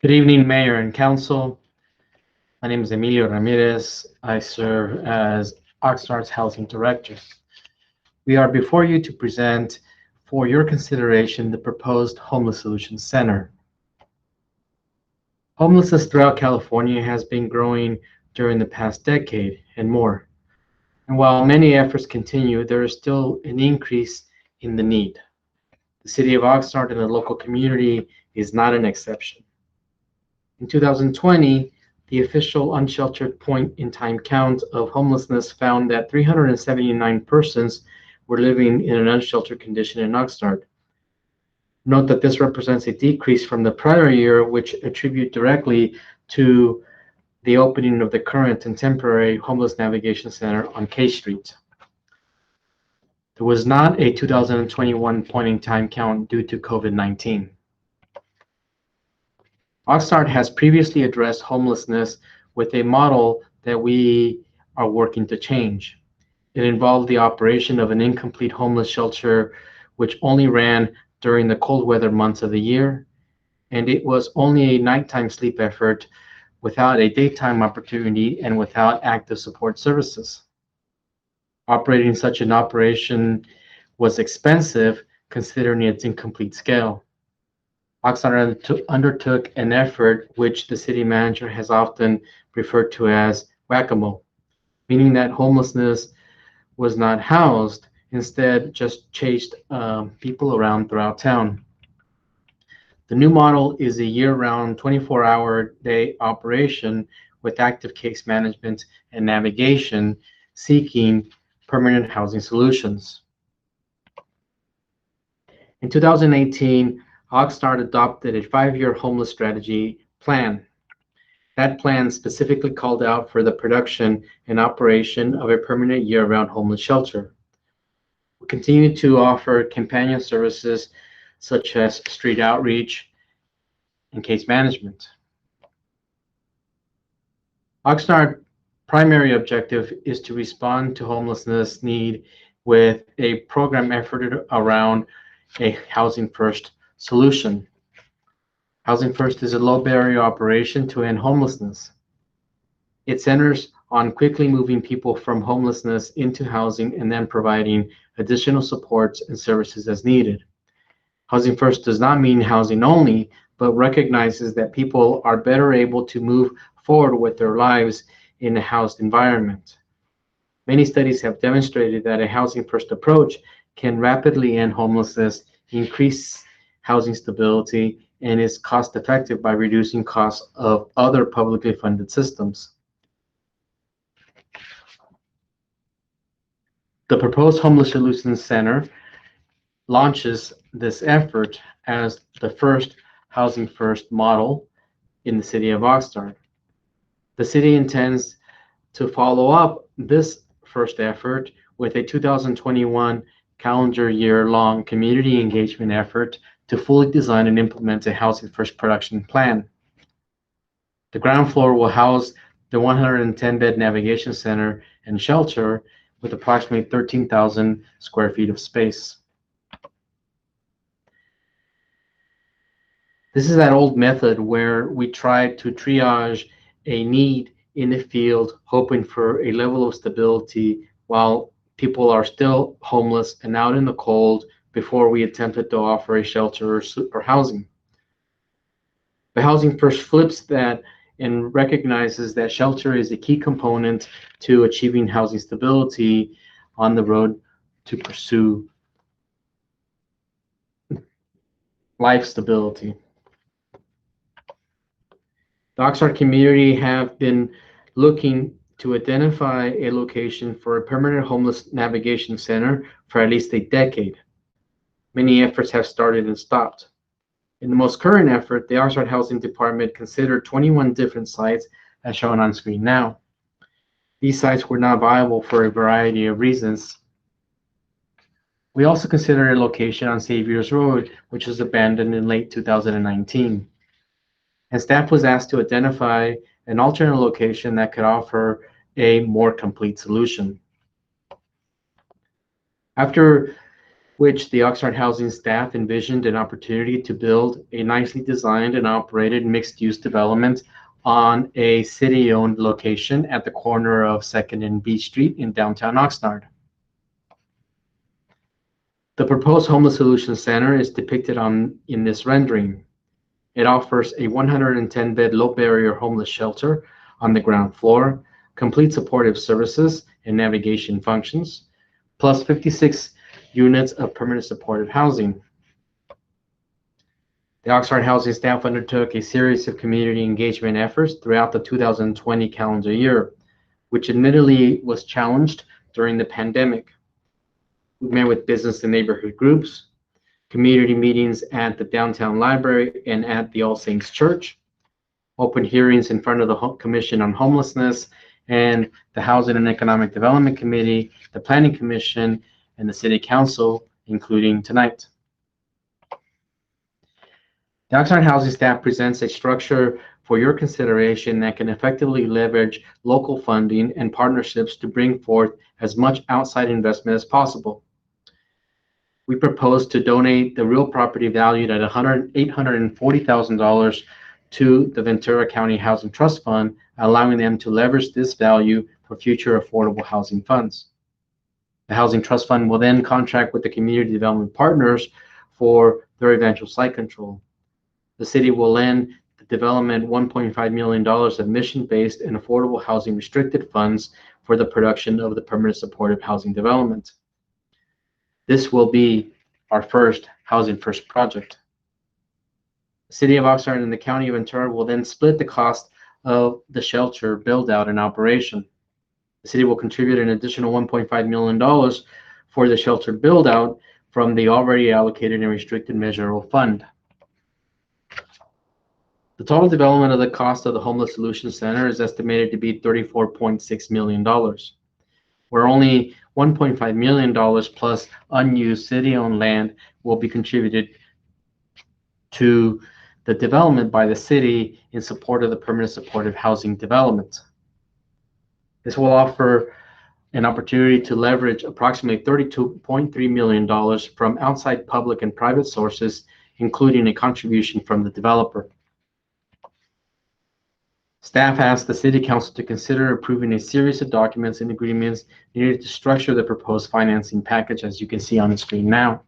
Good evening, Mayor and Council. My name is Emilio Ramirez. I serve as Oxnard's Housing Director. We are before you to present for your consideration the proposed Homeless Solutions Center. Homelessness throughout California has been growing during the past decade and more. And while many efforts continue, there is still an increase in the need. The city of Oxnard and the local community is not an exception. In 2020, the official unsheltered point-in-time count of homelessness found that 379 persons were living in an unsheltered condition in Oxnard. Note that this represents a decrease from the prior year, which attribute directly to the opening of the current and temporary Homeless Navigation Center on K Street. There was not a 2021 point-in-time count due to COVID-19. Oxnard has previously addressed homelessness with a model that we are working to change. It involved the operation of an incomplete homeless shelter, which only ran during the cold weather months of the year, and it was only a nighttime sleep effort without a daytime opportunity and without active support services. Operating such an operation was expensive considering its incomplete scale. Oxnard undertook an effort which the city manager has often referred to as whack-a-mole, meaning that homelessness was not housed, instead just chased people around throughout town. The new model is a year-round 24-hour day operation with active case management and navigation seeking permanent housing solutions. In 2018, Oxnard adopted a 5-year homeless strategy plan. That plan specifically called out for the production and operation of a permanent year-round homeless shelter. We continue to offer companion services such as street outreach and case management. Oxnard's primary objective is to respond to homelessness need with a program efforted around a housing first solution. Housing First is a low barrier operation to end homelessness. It centers on quickly moving people from homelessness into housing and then providing additional supports and services as needed. Housing First does not mean housing only, but recognizes that people are better able to move forward with their lives in a housed environment. Many studies have demonstrated that a Housing First approach can rapidly end homelessness, increase housing stability, and is cost effective by reducing costs of other publicly funded systems. The proposed Homeless Solutions Center launches this effort as the first Housing First model in the city of Oxnard. The city intends to follow up this first effort with a 2021 calendar year-long community engagement effort to fully design and implement a Housing First production plan. The ground floor will house the 110-bed navigation center and shelter with approximately 13,000 square feet of space. This is that old method where we try to triage a need in the field, hoping for a level of stability while people are still homeless and out in the cold before we attempted to offer a shelter or housing. The Housing First flips that and recognizes that shelter is a key component to achieving housing stability on the road to pursue life stability. The Oxnard community have been looking to identify a location for a permanent homeless navigation center for at least a decade. Many efforts have started and stopped. In the most current effort, the Oxnard Housing Department considered 21 different sites as shown on screen now. These sites were not viable for a variety of reasons. We also considered a location on Saviors Road, which was abandoned in late 2019. And staff was asked to identify an alternate location that could offer a more complete solution. After which the Oxnard housing staff envisioned an opportunity to build a nicely designed and operated mixed-use development on a city-owned location at the corner of 2nd and Beach Street in downtown Oxnard. The proposed Homeless Solutions Center is depicted in this rendering. It offers a 110-bed low-barrier homeless shelter on the ground floor, complete supportive services and navigation functions, plus 56 units of permanent supportive housing. The Oxnard housing staff undertook a series of community engagement efforts throughout the 2020 calendar year, which admittedly was challenged during the pandemic. We met with business and neighborhood groups, community meetings at the downtown library and at the All Saints Church, open hearings in front of the Commission on Homelessness and the Housing and Economic Development Committee, the Planning Commission, and the City Council, including tonight. The Oxnard housing staff presents a structure for your consideration that can effectively leverage local funding and partnerships to bring forth as much outside investment as possible. We propose to donate the real property valued at $840,000 to the Ventura County Housing Trust Fund, allowing them to leverage this value for future affordable housing funds. The Housing Trust Fund will then contract with the community development partners for their eventual site control. The city will lend the development $1.5 million of mission-based and affordable housing restricted funds for the production of the permanent supportive housing development. This will be our first Housing First project. The City of Oxnard and the County of Ventura will then split the cost of the shelter build-out and operation. The city will contribute an additional $1.5 million for the shelter build-out from the already allocated and restricted measurable fund. The total development of the cost of the Homeless Solutions Center is estimated to be $34.6 million, where only $1.5 million plus unused city-owned land will be contributed to the development by the city in support of the permanent supportive housing development. This will offer an opportunity to leverage approximately $32.3 million from outside public and private sources, including a contribution from the developer. Staff asked the City Council to consider approving a series of documents and agreements needed to structure the proposed financing package, as you can see on the screen now.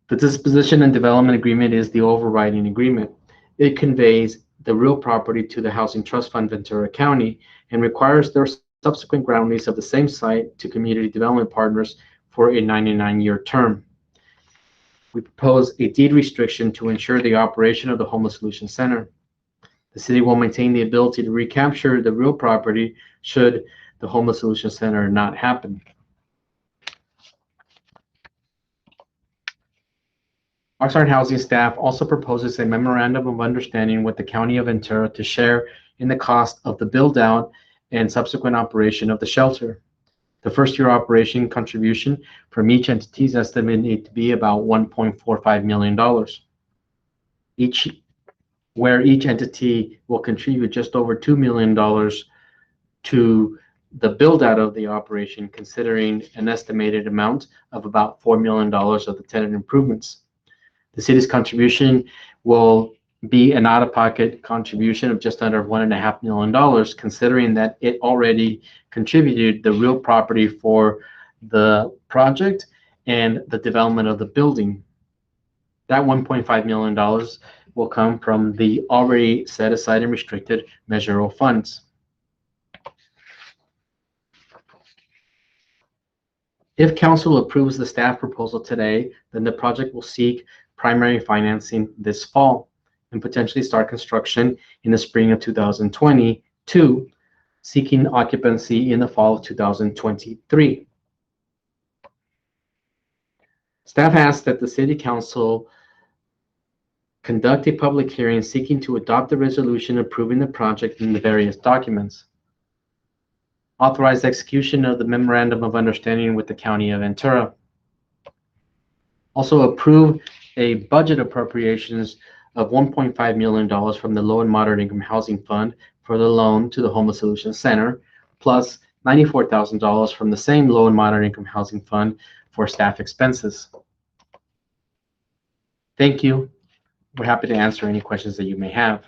The Disposition and Development Agreement is the overriding agreement. It conveys the real property to the Housing Trust Fund Ventura County and requires their subsequent ground lease of the same site to community development partners for a 99-year term. We propose a deed restriction to ensure the operation of the Homeless Solutions Center. The city will maintain the ability to recapture the real property should the Homeless Solutions Center not happen. Oxnard housing staff also proposes a memorandum of understanding with the County of Ventura to share in the cost of the build-out and subsequent operation of the shelter. The first-year operation contribution from each entity is estimated to be about $1.45 million. Where each entity will contribute just over $2 million to the build-out of the operation, considering an estimated amount of about $4 million of the tenant improvements. The city's contribution will be an out-of-pocket contribution of just under $1.5 million, considering that it already contributed the real property for the project and the development of the building. That $1.5 million will come from the already set aside and restricted measurable funds. If council approves the staff proposal today, then the project will seek primary financing this fall and potentially start construction in the spring of 2022, seeking occupancy in the fall of 2023. Staff asks that the City Council conduct a public hearing seeking to adopt a resolution approving the project and the various documents. Authorize execution of the Memorandum of Understanding with the County of Ventura. Also approve a budget appropriations of $1.5 million from the Low and Moderate Income Housing Fund for the loan to the Homeless Solutions Center, plus $94,000 from the same low and moderate income housing fund for staff expenses. Thank you. We're happy to answer any questions that you may have.